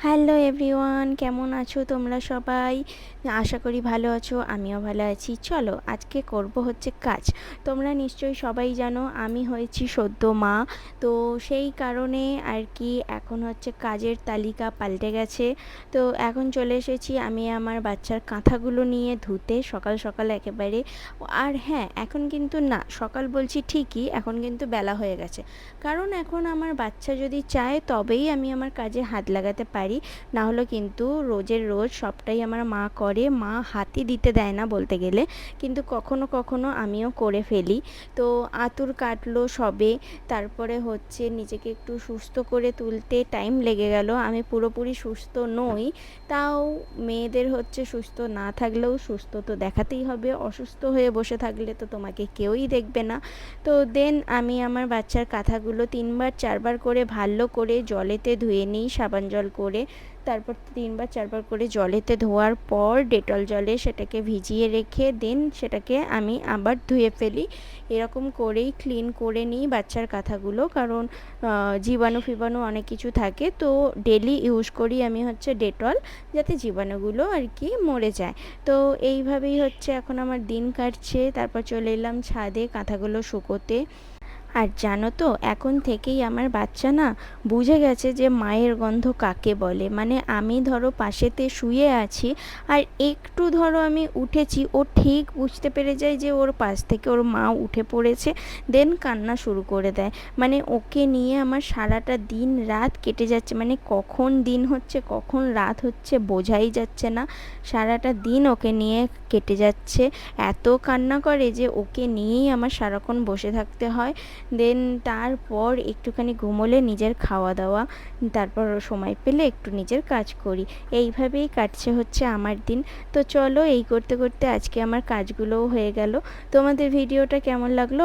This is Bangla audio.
হ্যালো এভরিওয়ান, কেমন আছো তোমরা সবাই? আশা করি ভালো আছো, আমিও ভালো আছি। চলো আজকে করব হচ্ছে কাজ। তোমরা নিশ্চয়ই সবাই জানো আমি হয়েছি সদ্য মা। তো সেই কারণে আর কি এখন হচ্ছে কাজের তালিকা পাল্টে গেছে। তো এখন চলে এসেছি আমি আমার বাচ্চার কাঁথাগুলো নিয়ে ধুতে, সকাল সকাল একেবারে। আর হ্যাঁ, এখন কিন্তু না, সকাল বলছি ঠিকই, এখন কিন্তু বেলা হয়ে গেছে। কারণ এখন আমার বাচ্চা যদি চায় তবেই আমি আমার কাজে হাত লাগাতে পারি, না হলে কিন্তু রোজের রোজ সবটাই আমার মা করে। মা হাতই দিতে দেয় না বলতে গেলে, কিন্তু কখনো কখনো আমিও করে ফেলি। তো আঁতুড় কাটলো সবে, তারপরে হচ্ছে নিজেকে একটু সুস্থ করে তুলতে টাইম লেগে গেল। আমি পুরোপুরি সুস্থ নই, তাও মেয়েদের হচ্ছে সুস্থ না থাকলেও সুস্থ তো দেখাতেই হবে। অসুস্থ হয়ে বসে থাকলে তো তোমাকে কেউই দেখবে না। তো দেন আমি আমার বাচ্চার কাঁথাগুলো 3বার 4বার করে ভালো করে জলেতে ধুয়ে নিই, সাবান জল করে। তারপর 3বার 4বার করে জলেতে ধোয়ার পর ডেটল জলে সেটাকে ভিজিয়ে রেখে দেন সেটাকে আমি আবার ধুয়ে ফেলি। এরকম করেই ক্লিন করে নিই বাচ্চার কাঁথাগুলো, কারণ জীবাণু ফিবাণু অনেক কিছু থাকে। তো ডেলি ইউজ করি আমি হচ্ছে ডেটল, যাতে জীবাণুগুলো আর কি মরে যায়। তো এইভাবেই হচ্ছে এখন আমার দিন কাটছে। তারপর চলে এলাম ছাদে কাঁথাগুলো শুকোতে। আর জানো তো, এখন থেকেই আমার বাচ্চা না বুঝে গেছে যে মায়ের গন্ধ কাকে বলে। মানে আমি ধরো পাশেতে শুয়ে আছি, আর একটু ধরো আমি উঠেছি, ও ঠিক বুঝতে পেরে যায় যে ওর পাশ থেকে ওর মা উঠে পড়েছে। দেন কান্না শুরু করে দেয়। মানে ওকে নিয়ে আমার সারাটা দিন রাত কেটে যাচ্ছে, মানে কখন দিন হচ্ছে কখন রাত হচ্ছে বোঝাই যাচ্ছে না। সারাটা দিন ওকে নিয়ে কেটে যাচ্ছে। এত কান্না করে যে ওকে নিয়েই আমার সারাক্ষণ বসে থাকতে হয়। দেন তারপর একটুখানি ঘুমোলে নিজের খাওয়া দাওয়া, তারপর সময় পেলে একটু নিজের কাজ করি। এইভাবেই কাটছে হচ্ছে আমার দিন। তো চলো, এই করতে করতে আজকে আমার কাজগুলোও হয়ে গেল। তোমাদের ভিডিওটা কেমন লাগলো?